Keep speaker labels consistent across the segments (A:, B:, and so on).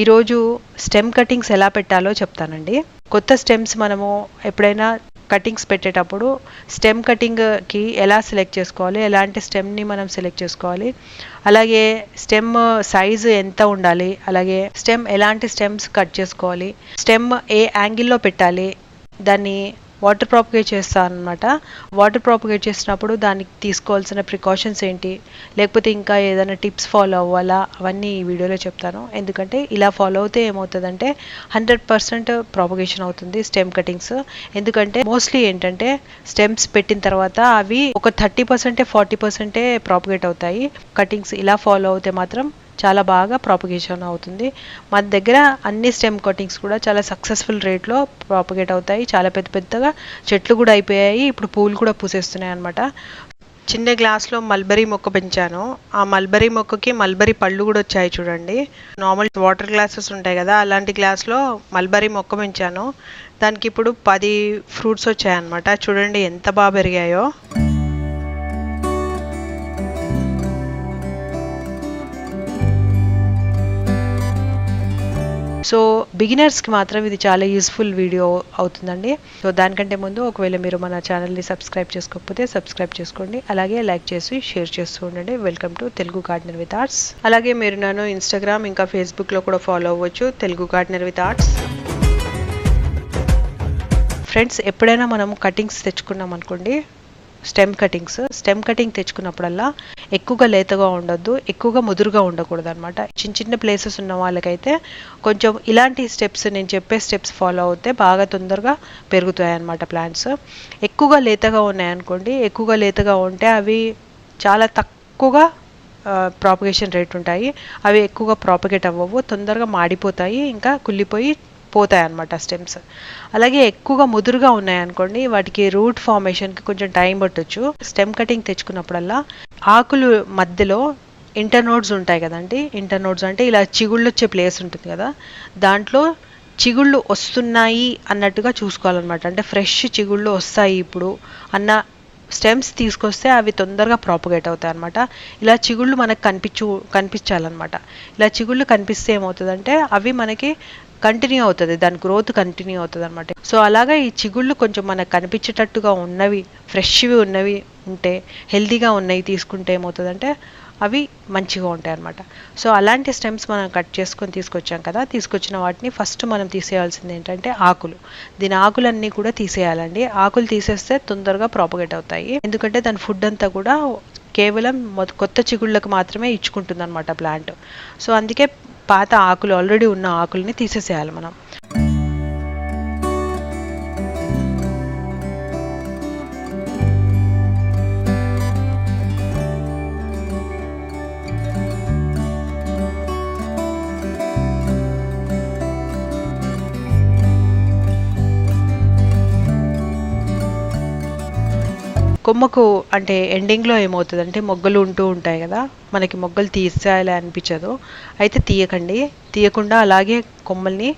A: ఈరోజు stem cuttings ఎలా పెట్టాలో చెప్తానండి. కొత్త స్టెమ్స్ మనము ఎప్పుడైనా కటింగ్స్ పెట్టేటప్పుడు స్టెమ్ కటింగ్కి ఎలా సెలెక్ట్ చేసుకోవాలి, ఎలాంటి స్టెమ్ని మనం సెలెక్ట్ చేసుకోవాలి, అలాగే స్టెమ్ సైజు ఎంత ఉండాలి, అలాగే స్టెమ్ ఎలాంటి స్టెమ్స్ కట్ చేసుకోవాలి, స్టెమ్ ఏ యాంగిల్లో పెట్టాలి, దాన్ని వాటర్ ప్రాపగేట్ చేస్తాను అనమాట. వాటర్ ప్రాపగేట్ చేసినప్పుడు దానికి తీసుకోవాల్సిన ప్రికాషన్స్ ఏంటి, లేకపోతే ఇంకా ఏదైనా టిప్స్ ఫాలో అవ్వాలా, అవన్నీ ఈ వీడియోలో చెప్తాను. ఎందుకంటే ఇలా ఫాలో అవుతే ఏమవుతుందంటే 100% ప్రాపగేషన్ అవుతుంది స్టెమ్ కటింగ్స్. ఎందుకంటే మోస్ట్లీ ఏంటంటే స్టెమ్స్ పెట్టిన తర్వాత అవి ఒక 30% 40% ప్రాపగేట్ అవుతాయి. కటింగ్స్ ఇలా ఫాలో అవుతే మాత్రం చాలా బాగా ప్రాపగేషన్ అవుతుంది. మన దగ్గర అన్ని స్టెమ్ కటింగ్స్ కూడా చాలా సక్సెస్ఫుల్ రేట్లో ప్రాపగేట్ అవుతాయి. చాలా పెద్ద పెద్దగా చెట్లు కూడా అయిపోయాయి, ఇప్పుడు పూలు కూడా పూసేస్తున్నాయి అనమాట. చిన్న గ్లాస్లో మల్బరీ మొక్క పెంచాను. ఆ మల్బరీ మొక్కకి మల్బరీ పళ్ళు కూడా వచ్చాయి చూడండి. నార్మల్ వాటర్ గ్లాసెస్ ఉంటాయి కదా, అలాంటి గ్లాస్లో మల్బరీ మొక్క పెంచాను. దానికి ఇప్పుడు 10 ఫ్రూట్స్ వచ్చాయన్నమాట. చూడండి ఎంత బాగా పెరిగాయో. సో బిగినర్స్కి మాత్రం ఇది చాలా యూస్ఫుల్ వీడియో అవుతుందండి. సో దానికంటే ముందు ఒకవేళ మీరు మన ఛానల్ని సబ్స్క్రైబ్ చేసుకోకపోతే సబ్స్క్రైబ్ చేసుకోండి, అలాగే లైక్ చేసి షేర్ చేస్తూ ఉండండి. Welcome to Telugu gardener with arts. అలాగే మీరు నన్ను ఇన్స్టాగ్రామ్ ఇంకా ఫేస్బుక్లో కూడా ఫాలో అవ్వచ్చు, Telugu gardener with arts. Friends, ఎప్పుడైనా మనం కటింగ్స్ తెచ్చుకున్నాం అనుకోండి, స్టెమ్ కటింగ్ తెచ్చుకున్నప్పుడల్లా ఎక్కువగా లేతగా ఉండొద్దు, ఎక్కువగా ముదురుగా ఉండకూడదు అనమాట. చిన్న చిన్న ప్లేసెస్ ఉన్న వాళ్ళకైతే కొంచెం ఇలాంటి స్టెప్స్, నేను చెప్పే స్టెప్స్ ఫాలో అవుతే బాగా తొందరగా పెరుగుతాయి అన్నమాట ప్లాంట్స్. ఎక్కువగా లేతగా ఉన్నాయనుకోండి, ఎక్కువగా లేతగా ఉంటే అవి చాలా తక్కువగా ప్రాపగేషన్ రేట్ ఉంటాయి. అవి ఎక్కువగా ప్రాపగేట్ అవ్వవు, తొందరగా మాడిపోతాయి, ఇంకా కుళ్ళిపోయి పోతాయి అన్నమాట స్టెమ్స్. అలాగే ఎక్కువగా ముదురుగా ఉన్నాయనుకోండి, వాటికి రూట్ ఫార్మేషన్కి కొంచెం టైం పట్టొచ్చు. స్టెమ్ కటింగ్ తెచ్చుకున్నప్పుడల్లా ఆకులు మధ్యలో ఇంటర్నోడ్స్ ఉంటాయి కదండి. ఇంటర్నోడ్స్ అంటే ఇలా చిగుళ్ళు వచ్చే ప్లేస్ ఉంటుంది కదా, దాంట్లో చిగుళ్ళు వస్తున్నాయి అన్నట్టుగా చూసుకోవాలన్నమాట. అంటే ఫ్రెష్ చిగుళ్ళు వస్తాయి ఇప్పుడు అన్న స్టెమ్స్ తీసుకొస్తే అవి తొందరగా ప్రాపగేట్ అవుతాయి అనమాట. ఇలా చిగుళ్ళు మనకు కనిపించాలన్నమాట. ఇలా చిగుళ్ళు కనిపిస్తే ఏమవుతుందంటే అవి మనకి కంటిన్యూ అవుతుంది, దాని గ్రోత్ కంటిన్యూ అవుతుంది అనమాట. సో అలాగా ఈ చిగుళ్ళు కొంచెం మనకు కనిపించేటట్టుగా ఉన్నవి, ఫ్రెష్వి ఉన్నవి ఉంటే, హెల్తీగా ఉన్నవి తీసుకుంటే ఏమవుతుందంటే అవి మంచిగా ఉంటాయి అన్నమాట. సో అలాంటి స్టెమ్స్ మనం కట్ చేసుకొని తీసుకొచ్చాం కదా, తీసుకొచ్చిన వాటిని ఫస్ట్ మనం తీసేయాల్సింది ఏంటంటే ఆకులు. దీని ఆకులన్నీ కూడా తీసేయాలండి. ఆకులు తీసేస్తే తొందరగా ప్రాపగేట్ అవుతాయి. ఎందుకంటే దాని ఫుడ్ అంతా కూడా కేవలం కొత్త చిగుళ్ళకు మాత్రమే ఇచ్చుకుంటుంది అనమాట ప్లాంట్. సో అందుకే పాత ఆకులు, ఆల్రెడీ ఉన్న ఆకుల్ని తీసేసేయాలి మనం. కొమ్మకు అంటే ఎండింగ్లో ఏమవుతుందంటే మొగ్గలు ఉంటూ ఉంటాయి కదా, మనకి మొగ్గలు తీసేయాలి అనిపించదు. అయితే తీయకుండా అలాగే కొమ్మల్ని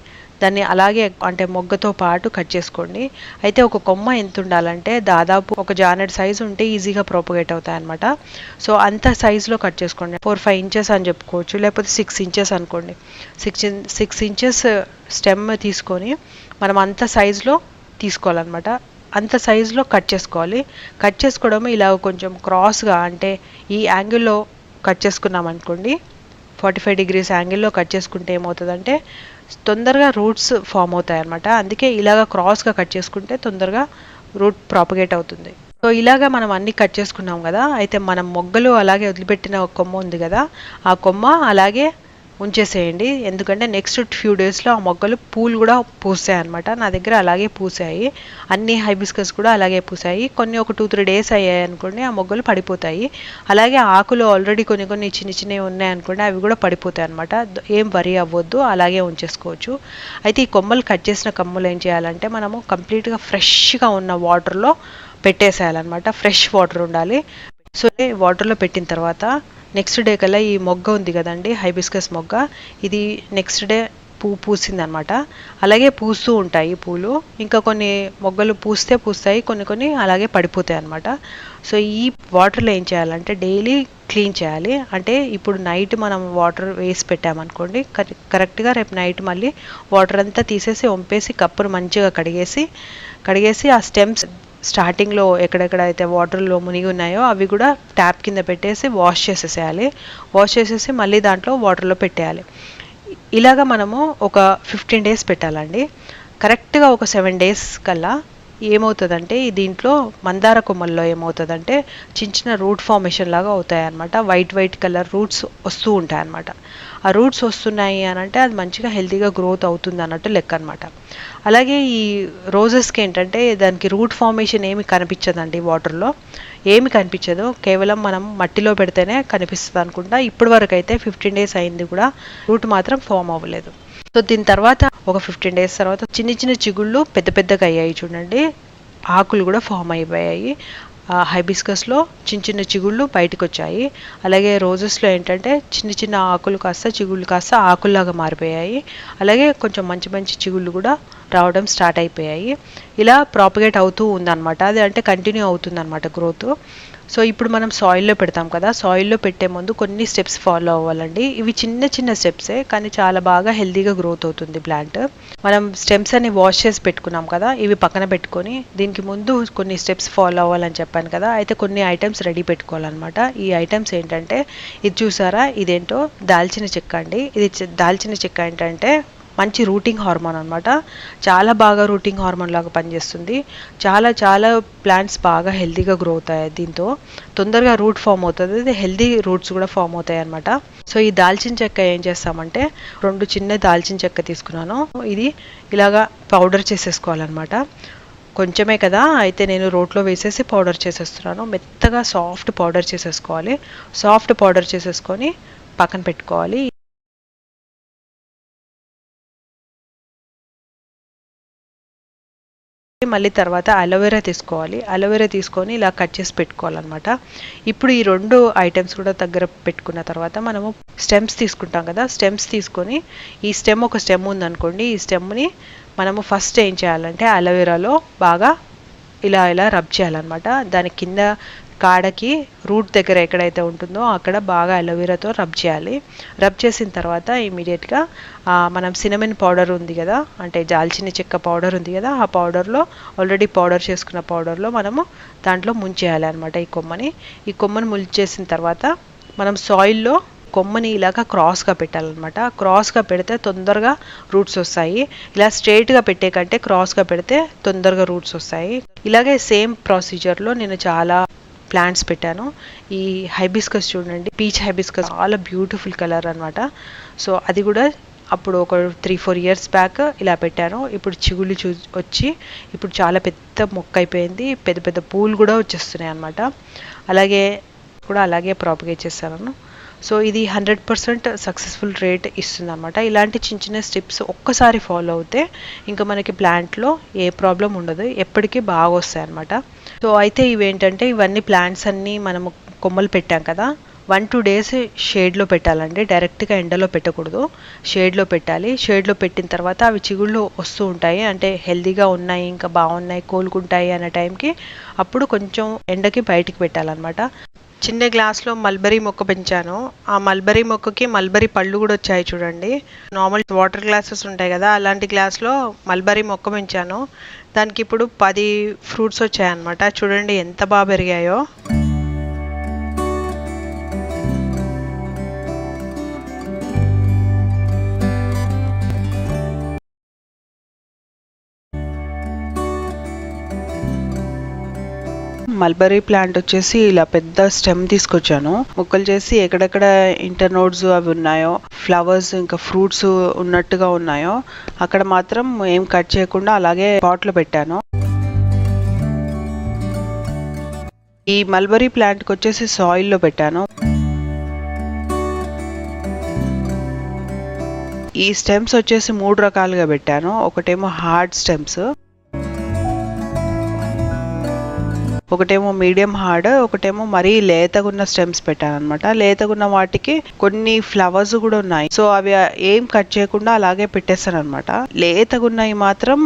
A: దాన్ని అలాగే అంటే మొగ్గతో పాటు కట్ చేసుకోండి. అయితే ఒక కొమ్మ ఎంత ఉండాలంటే దాదాపు ఒక జానెడ్ సైజు ఉంటే ఈజీగా ప్రాపగేట్ అవుతాయి అనమాట. సో అంత సైజులో కట్ చేసుకోండి. 4-5 ఇంచెస్ అని చెప్పుకోవచ్చు, లేకపోతే 6 ఇంచెస్ అనుకోండి. 6 ఇంచెస్ స్టెమ్ తీసుకొని మనం అంత సైజులో తీసుకోవాలన్నమాట. అంత సైజులో కట్ చేసుకోవాలి. కట్ చేసుకోవడం ఇలా కొంచెం క్రాస్గా, అంటే ఈ యాంగిల్లో కట్ చేసుకున్నాం అనుకోండి, 45 degrees యాంగిల్లో కట్ చేసుకుంటే ఏమవుతుందంటే తొందరగా రూట్స్ ఫామ్ అవుతాయి అన్నమాట. అందుకే ఇలాగ క్రాస్గా కట్ చేసుకుంటే తొందరగా రూట్ ప్రాపగేట్ అవుతుంది. సో ఇలాగా మనం అన్ని కట్ చేసుకున్నాం కదా, అయితే మనం మొగ్గలు అలాగే వదిలిపెట్టిన ఒక కొమ్మ ఉంది కదా, ఆ కొమ్మ అలాగే ఉంచేసేయండి. ఎందుకంటే నెక్స్ట్ ఫ్యూ డేస్లో ఆ మొగ్గలు పూలు కూడా పూసాయి అనమాట. నా దగ్గర అలాగే పూసాయి, అన్ని హైబిస్కస్ కూడా అలాగే పూసాయి. కొన్ని ఒక 2-3 days అయ్యాయి అనుకోండి, ఆ మొగ్గలు పడిపోతాయి. అలాగే ఆకులు ఆల్రెడీ కొన్ని చిన్న చిన్నవి ఉన్నాయనుకోండి, అవి కూడా పడిపోతాయి అనమాట. ఏం వరి అవ్వద్దు, అలాగే ఉంచేసుకోవచ్చు. అయితే ఈ కొమ్మలు కట్ చేసిన కొమ్మలు ఏం చేయాలంటే మనము కంప్లీట్గా ఫ్రెష్గా ఉన్న వాటర్లో పెట్టేసేయాలన్నమాట. ఫ్రెష్ వాటర్ ఉండాలి. సో వాటర్లో పెట్టిన తర్వాత నెక్స్ట్ డే కల్లా ఈ మొగ్గ ఉంది కదండి, హైబిస్కస్ మొగ్గ, ఇది నెక్స్ట్ డే పువ్వు పూసిందనమాట. అలాగే పూస్తూ ఉంటాయి పూలు, ఇంకా కొన్ని మొగ్గలు పూస్తాయి, కొన్ని అలాగే పడిపోతాయి అనమాట. సో ఈ వాటర్లో ఏం చేయాలంటే డైలీ క్లీన్ చేయాలి. అంటే ఇప్పుడు నైట్ మనం వాటర్ వేసి పెట్టామనుకోండి, కరెక్ట్గా రేపు నైట్ మళ్ళీ వాటర్ అంతా తీసేసి వంపేసి కప్పును మంచిగా కడిగేసి ఆ స్టెమ్స్ స్టార్టింగ్లో ఎక్కడెక్కడైతే వాటర్లో మునిగి ఉన్నాయో అవి కూడా ట్యాప్ కింద పెట్టేసి వాష్ చేసేసి మళ్ళీ దాంట్లో వాటర్లో పెట్టేయాలి. ఇలాగ మనము ఒక 15 days పెట్టాలండి. కరెక్ట్గా ఒక 7 days కల్లా ఏమవుతుందంటే దీంట్లో మందార కొమ్మల్లో ఏమవుతుందంటే చిన్న రూట్ ఫార్మేషన్ లాగా అవుతాయి అనమాట. వైట్ కలర్ రూట్స్ వస్తూ ఉంటాయి అనమాట. ఆ రూట్స్ వస్తున్నాయి అని అంటే అది మంచిగా హెల్తీగా గ్రోత్ అవుతుంది అన్నట్టు లెక్క అనమాట. అలాగే ఈ రోజెస్కి ఏంటంటే దానికి రూట్ ఫార్మేషన్ ఏమి కనిపించదండి, వాటర్లో ఏమి కనిపించదు, కేవలం మనం మట్టిలో పెడితేనే కనిపిస్తుంది అనుకుంటా. ఇప్పటి వరకు అయితే 15 days అయింది కూడా రూట్ మాత్రం ఫామ్ అవ్వలేదు. సో దీని తర్వాత ఒక 15 days తర్వాత చిన్న చిగుళ్ళు పెద్దగా అయ్యాయి చూడండి, ఆకులు కూడా ఫామ్ అయిపోయాయి. హైబిస్కస్లో చిన్న చిగుళ్ళు బయటకు వచ్చాయి. అలాగే రోజెస్లో ఏంటంటే చిన్న ఆకులు కాస్త చిగుళ్ళు కాస్త ఆకుల్లాగా మారిపోయాయి. అలాగే కొంచెం మంచి చిగుళ్ళు కూడా రావడం స్టార్ట్ అయిపోయాయి. ఇలా ప్రాపగేట్ అవుతూ ఉందన్నమాట. అది అంటే కంటిన్యూ అవుతుందన్నమాట గ్రోత్. సో ఇప్పుడు మనం సాయిల్లో పెడతాం కదా, సాయిల్లో పెట్టే ముందు కొన్ని స్టెప్స్ ఫాలో అవ్వాలండి. ఇవి చిన్న స్టెప్సే కానీ చాలా బాగా హెల్తీగా గ్రోత్ అవుతుంది ప్లాంట్. మనం స్టెమ్స్ అన్ని వాష్ చేసి పెట్టుకున్నాం కదా, ఇవి పక్కన పెట్టుకొని దీనికి ముందు కొన్ని స్టెప్స్ ఫాలో అవ్వాలని చెప్పాను కదా, అయితే కొన్ని ఐటమ్స్ రెడీ పెట్టుకోవాలన్నమాట. ఈ ఐటమ్స్ ఏంటంటే ఇది చూసారా, ఇదేంటో దాల్చిన చెక్క అండి. ఇది దాల్చిన చెక్క ఏంటంటే మంచి రూటింగ్ హార్మోన్ అనమాట. చాలా బాగా రూటింగ్ హార్మోన్ లాగా పనిచేస్తుంది. చాలా ప్లాంట్స్ బాగా హెల్తీగా గ్రో అవుతాయి దీంతో. తొందరగా రూట్ ఫామ్ అవుతుంది, ఇది హెల్తీ రూట్స్ కూడా ఫామ్ అవుతాయి అనమాట. సో ఈ దాల్చిన చెక్క ఏం చేస్తామంటే 2 చిన్న దాల్చిన చెక్క తీసుకున్నాను. ఇది ఇలాగా పౌడర్ చేసేసుకోవాలన్నమాట. కొంచెమే కదా, అయితే నేను రోట్లో వేసేసి పౌడర్ చేసేస్తున్నాను. మెత్తగా సాఫ్ట్ పౌడర్ చేసేసుకోవాలి. సాఫ్ట్ పౌడర్ చేసేసుకొని పక్కన పెట్టుకోవాలి. మళ్ళీ తర్వాత అలోవెరా తీసుకోవాలి. అలోవెరా తీసుకొని ఇలా కట్ చేసి పెట్టుకోవాలన్నమాట. ఇప్పుడు ఈ 2 ఐటమ్స్ కూడా దగ్గర పెట్టుకున్న తర్వాత మనము స్టెమ్స్ తీసుకుంటాం కదా, స్టెమ్స్ తీసుకొని ఈ ఒక స్టెమ్ ఉందనుకోండి, ఈ స్టెమ్ని మనము ఫస్ట్ ఏం చేయాలంటే అలోవెరాలో బాగా ఇలా రబ్ చేయాలన్నమాట. దాని కింద కాడకి రూట్ దగ్గర ఎక్కడైతే ఉంటుందో అక్కడ బాగా అలోవెరాతో రబ్ చేయాలి. రబ్ చేసిన తర్వాత ఇమీడియట్గా మనం సినమన్ పౌడర్ ఉంది కదా, అంటే దాల్చిన చెక్క పౌడర్ ఉంది కదా, ఆ పౌడర్లో ఆల్రెడీ పౌడర్ చేసుకున్న పౌడర్లో మనము దాంట్లో ముంచేయాలి అనమాట. ఈ కొమ్మని ముంచేసిన తర్వాత మనం సాయిల్లో కొమ్మని ఇలాగా క్రాస్గా పెట్టాలన్నమాట. క్రాస్గా పెడితే తొందరగా రూట్స్ వస్తాయి. ఇలా స్ట్రైట్గా పెట్టే కంటే క్రాస్గా పెడితే తొందరగా రూట్స్ వస్తాయి. ఇలాగే సేమ్ ప్రొసీజర్లో నేను చాలా ప్లాంట్స్ పెట్టాను. ఈ హైబిస్కస్ చూడండి, పీచ్ హైబిస్కస్ చాలా బ్యూటిఫుల్ కలర్ అనమాట. సో అది కూడా అప్పుడు ఒక 3-4 years బ్యాక్ ఇలా పెట్టాను. ఇప్పుడు చిగుళ్ళు వచ్చి ఇప్పుడు చాలా పెద్ద మొక్క అయిపోయింది. పెద్ద పూలు కూడా వచ్చేస్తున్నాయి అనమాట. అలాగే ప్రాపగేట్ చేస్తాను. సో ఇది 100% సక్సెస్ఫుల్ రేట్ ఇస్తుంది అనమాట. ఇలాంటి చిన్న స్టెప్స్ ఒక్కసారి ఫాలో అవుతే ఇంకా మనకి ప్లాంట్లో ఏ ప్రాబ్లం ఉండదు, ఎప్పటికీ బాగా వస్తాయి అనమాట. సో అయితే ఇవేంటంటే ఇవన్నీ ప్లాంట్స్ అన్నీ మనము కొమ్మలు పెట్టాం కదా, 1-2 days షేడ్లో పెట్టాలండి. డైరెక్ట్గా ఎండలో పెట్టకూడదు, షేడ్లో పెట్టాలి. షేడ్లో పెట్టిన తర్వాత అవి చిగుళ్ళు వస్తూ ఉంటాయి, అంటే హెల్తీగా ఉన్నాయి, ఇంకా బాగున్నాయి, కోలుకుంటాయి అనే టైంకి అప్పుడు కొంచెం ఎండకి బయటికి పెట్టాలన్నమాట. చిన్న గ్లాస్లో మల్బరీ మొక్క పెంచాను. ఆ మల్బరీ మొక్కకి మల్బరీ పళ్ళు కూడా వచ్చాయి చూడండి. నార్మల్ వాటర్ గ్లాసెస్ ఉంటాయి కదా, అలాంటి గ్లాస్లో మల్బరీ మొక్క పెంచాను. దానికి ఇప్పుడు 10 ఫ్రూట్స్ వచ్చాయన్నమాట. చూడండి ఎంత బాగా పెరిగాయో. మల్బరీ ప్లాంట్ వచ్చేసి ఇలా పెద్ద స్టెమ్ తీసుకొచ్చాను. మొక్కలు చేసి ఎక్కడెక్కడ ఇంటర్నోడ్స్ అవి ఉన్నాయో, ఫ్లవర్స్ ఇంకా ఫ్రూట్స్ ఉన్నట్టుగా ఉన్నాయో అక్కడ మాత్రం ఏం కట్ చేయకుండా అలాగే పాట్లో పెట్టాను. ఈ మల్బరీ ప్లాంట్కి వచ్చేసి సాయిల్లో పెట్టాను. ఈ స్టెమ్స్ వచ్చేసి 3 రకాలుగా పెట్టాను. ఒకటేమో హార్డ్ స్టెమ్స్, ఒకటేమో మీడియం హార్డ్, ఒకటేమో మరీ లేతగున్న స్టెమ్స్ పెట్టాను అనమాట. లేతగున్న వాటికి కొన్ని ఫ్లవర్స్ కూడా ఉన్నాయి, సో అవి ఏం కట్ చేయకుండా అలాగే పెట్టేస్తాను అనమాట. లేతగున్నవి మాత్రం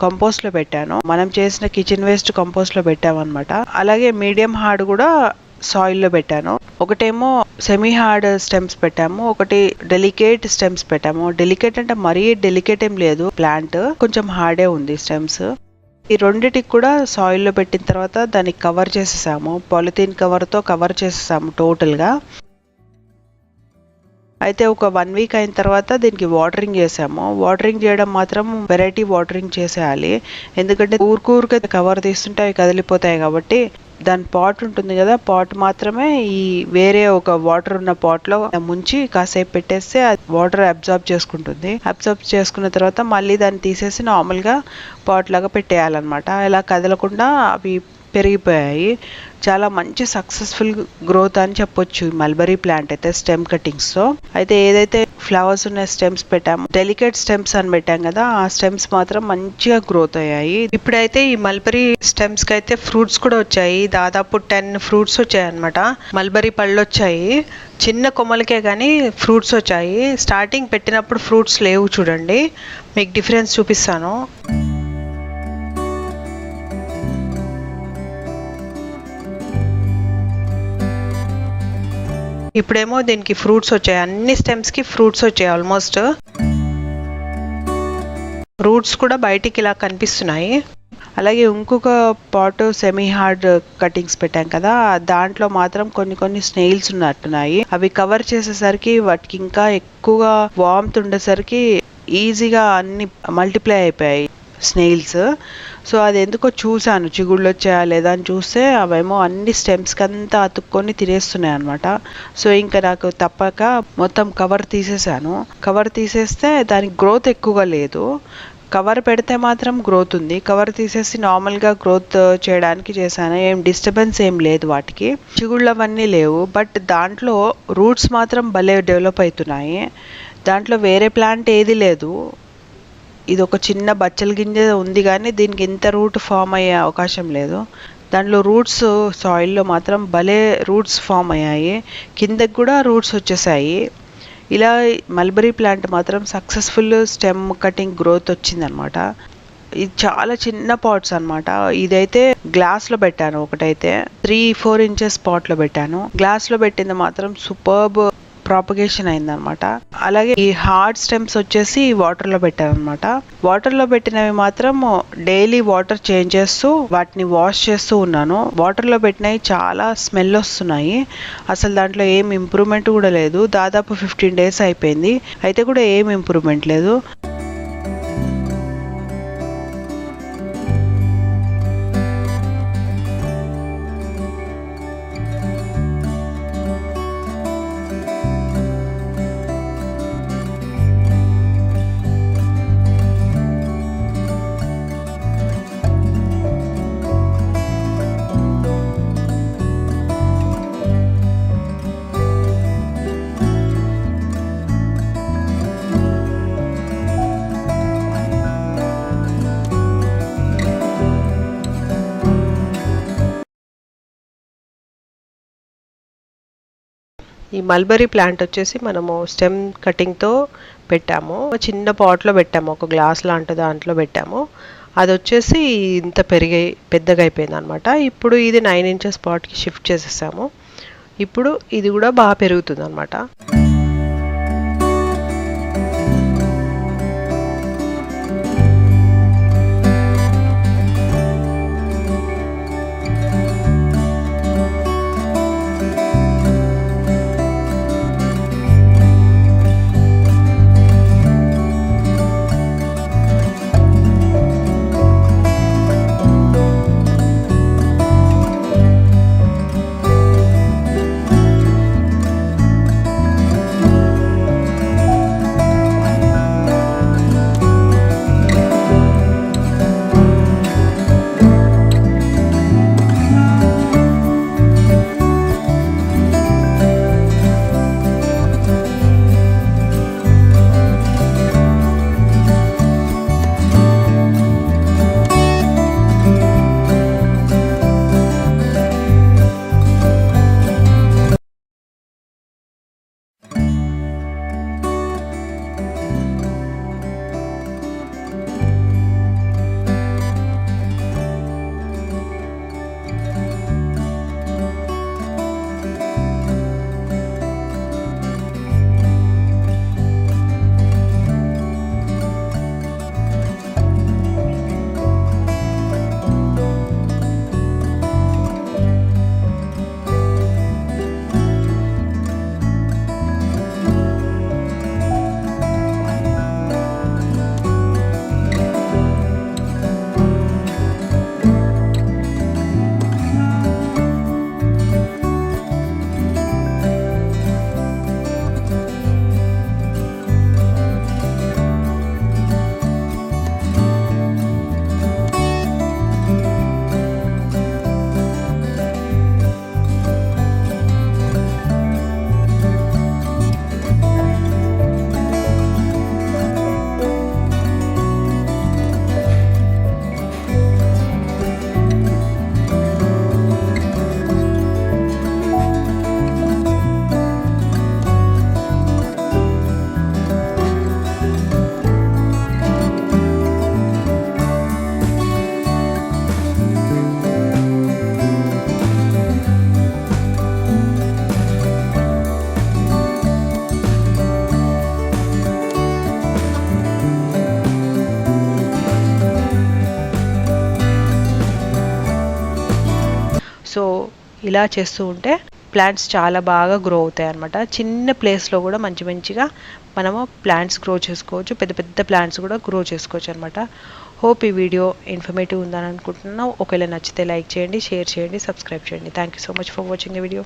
A: కంపోస్ట్ లో పెట్టాను, మనం చేసిన కిచెన్ వేస్ట్ కంపోస్ట్ లో పెట్టామన్నమాట. అలాగే మీడియం హార్డ్ కూడా సాయిల్ లో పెట్టాను. ఒకటేమో సెమీ హార్డ్ స్టెమ్స్ పెట్టాము, ఒకటి డెలికేట్ స్టెమ్స్ పెట్టాము. డెలికేట్ అంటే మరీ డెలికేట్ ఏం లేదు, ప్లాంట్ కొంచెం హార్డే ఉంది స్టెమ్స్. ఈ రెండిటికి కూడా సాయిల్ లో పెట్టిన తర్వాత దానికి కవర్ చేసేసాము, పాలిథీన్ కవర్ తో కవర్ చేసేసాము టోటల్ గా. అయితే ఒక 1 వీక్ అయిన తర్వాత దీనికి వాటరింగ్ చేసాము. వాటరింగ్ చేయడం మాత్రం వెరైటీ వాటరింగ్ చేసేయాలి, ఎందుకంటే ఊరికే కవర్ తీస్తుంటే అవి కదిలిపోతాయి కాబట్టి. దాని పాట్ ఉంటుంది కదా, పాట్ మాత్రమే ఈ వేరే ఒక వాటర్ ఉన్న పాట్ లో ముంచి కాసేపు పెట్టేస్తే వాటర్ అబ్జార్బ్ చేసుకుంటుంది. అబ్జార్బ్ చేసుకున్న తర్వాత మళ్ళీ దాన్ని తీసేసి నార్మల్ గా పాట్ లాగా పెట్టేయాలన్నమాట. ఇలా కదలకుండా అవి పెరిగిపోయాయి. చాలా మంచి సక్సెస్ఫుల్ గ్రోత్ అని చెప్పొచ్చు మల్బరీ ప్లాంట్ అయితే స్టెమ్ కటింగ్స్ తో. అయితే ఏదైతే ఫ్లవర్స్ ఉన్న స్టెమ్స్ పెట్టాము, డెలికేట్ స్టెమ్స్ అని పెట్టాం కదా, ఆ స్టెమ్స్ మాత్రం మంచిగా గ్రోత్ అయ్యాయి. ఇప్పుడైతే ఈ మల్బరీ స్టెమ్స్ కి అయితే ఫ్రూట్స్ కూడా వచ్చాయి, దాదాపు 10 ఫ్రూట్స్ వచ్చాయి అనమాట. మల్బరీ పళ్ళు వచ్చాయి, చిన్న కొమ్మలకే కానీ ఫ్రూట్స్ వచ్చాయి. స్టార్టింగ్ పెట్టినప్పుడు ఫ్రూట్స్ లేవు, చూడండి మీకు డిఫరెన్స్ చూపిస్తాను. ఇప్పుడేమో దీనికి ఫ్రూట్స్ వచ్చాయి, అన్ని స్టెమ్స్ కి ఫ్రూట్స్ వచ్చాయి ఆల్మోస్ట్. రూట్స్ కూడా బయటికి ఇలా కనిపిస్తున్నాయి. అలాగే ఇంకొక పాట్ సెమీ హార్డ్ కటింగ్స్ పెట్టాం కదా, దాంట్లో మాత్రం కొన్ని స్నేల్స్ ఉన్నట్టున్నాయి. అవి కవర్ చేసేసరికి వాటికి ఇంకా ఎక్కువగా వార్మ్త్ ఉండేసరికి ఈజీగా అన్ని మల్టిప్లై అయిపోయాయి స్నేల్స్. సో అది ఎందుకో చూసాను, చిగుళ్ళు వచ్చాయా లేదా అని చూస్తే అవేమో అన్ని స్టెమ్స్కి అంతా అతుక్కొని తినేస్తున్నాయి అనమాట. సో ఇంకా నాకు తప్పక మొత్తం కవర్ తీసేసాను. కవర్ తీసేస్తే దానికి గ్రోత్ ఎక్కువగా లేదు, కవర్ పెడితే మాత్రం గ్రోత్ ఉంది. కవర్ తీసేసి నార్మల్గా గ్రోత్ చేయడానికి చేశాను, ఏం డిస్టర్బెన్స్ ఏం లేదు వాటికి, చిగుళ్ళు అవన్నీ లేవు. బట్ దాంట్లో రూట్స్ మాత్రం భలే డెవలప్ అవుతున్నాయి. దాంట్లో వేరే ప్లాంట్ ఏది లేదు, ఇది ఒక చిన్న బచ్చల గింజ ఉంది కానీ దీనికి ఇంత రూట్ ఫామ్ అయ్యే అవకాశం లేదు. దాంట్లో రూట్స్ సాయిల్లో మాత్రం భలే రూట్స్ ఫామ్ అయ్యాయి, కిందకి కూడా రూట్స్ వచ్చేసాయి. ఇలా మల్బరీ ప్లాంట్ మాత్రం సక్సెస్ఫుల్ స్టెమ్ కటింగ్ గ్రోత్ వచ్చిందనమాట. ఇది చాలా చిన్న పాట్స్ అనమాట. ఇదైతే గ్లాస్ లో పెట్టాను, ఒకటైతే 3-4 ఇంచెస్ పాట్ లో పెట్టాను. గ్లాస్ లో పెట్టింది మాత్రం సూపర్బ్ ప్రాపగేషన్ అయిందనమాట. అలాగే ఈ హార్డ్ స్టెమ్స్ వచ్చేసి వాటర్ లో పెట్టాను అనమాట. వాటర్ లో పెట్టినవి మాత్రం డైలీ వాటర్ చేంజ్ చేస్తూ వాటిని వాష్ చేస్తూ ఉన్నాను. వాటర్ లో పెట్టినవి చాలా స్మెల్ వస్తున్నాయి, అసలు దాంట్లో ఏం ఇంప్రూవ్మెంట్ కూడా లేదు. దాదాపు 15 days అయిపోయింది, అయితే కూడా ఏం ఇంప్రూవ్మెంట్ లేదు. ఈ మల్బరీ ప్లాంట్ వచ్చేసి మనము స్టెమ్ కటింగ్తో పెట్టాము, చిన్న పాట్లో పెట్టాము, ఒక గ్లాస్ లాంటి దాంట్లో పెట్టాము. అది వచ్చేసి ఇంత పెద్దగా అయిపోయింది అనమాట. ఇప్పుడు ఇది 9 inches పాట్కి షిఫ్ట్ చేసేసాము. ఇప్పుడు ఇది కూడా బాగా పెరుగుతుంది అనమాట. సో ఇలా చేస్తూ ఉంటే ప్లాంట్స్ చాలా బాగా గ్రో అవుతాయి అన్నమాట. చిన్న ప్లేస్లో కూడా మంచిగా మనము ప్లాంట్స్ గ్రో చేసుకోవచ్చు, పెద్ద పెద్ద ప్లాంట్స్ కూడా గ్రో చేసుకోవచ్చు అనమాట. హోప్ ఈ వీడియో ఇన్ఫర్మేటివ్ ఉందని అనుకుంటున్నాను. ఒకవేళ నచ్చితే లైక్ చేయండి, షేర్ చేయండి, సబ్స్క్రైబ్ చేయండి. Thank you so much for watching the video.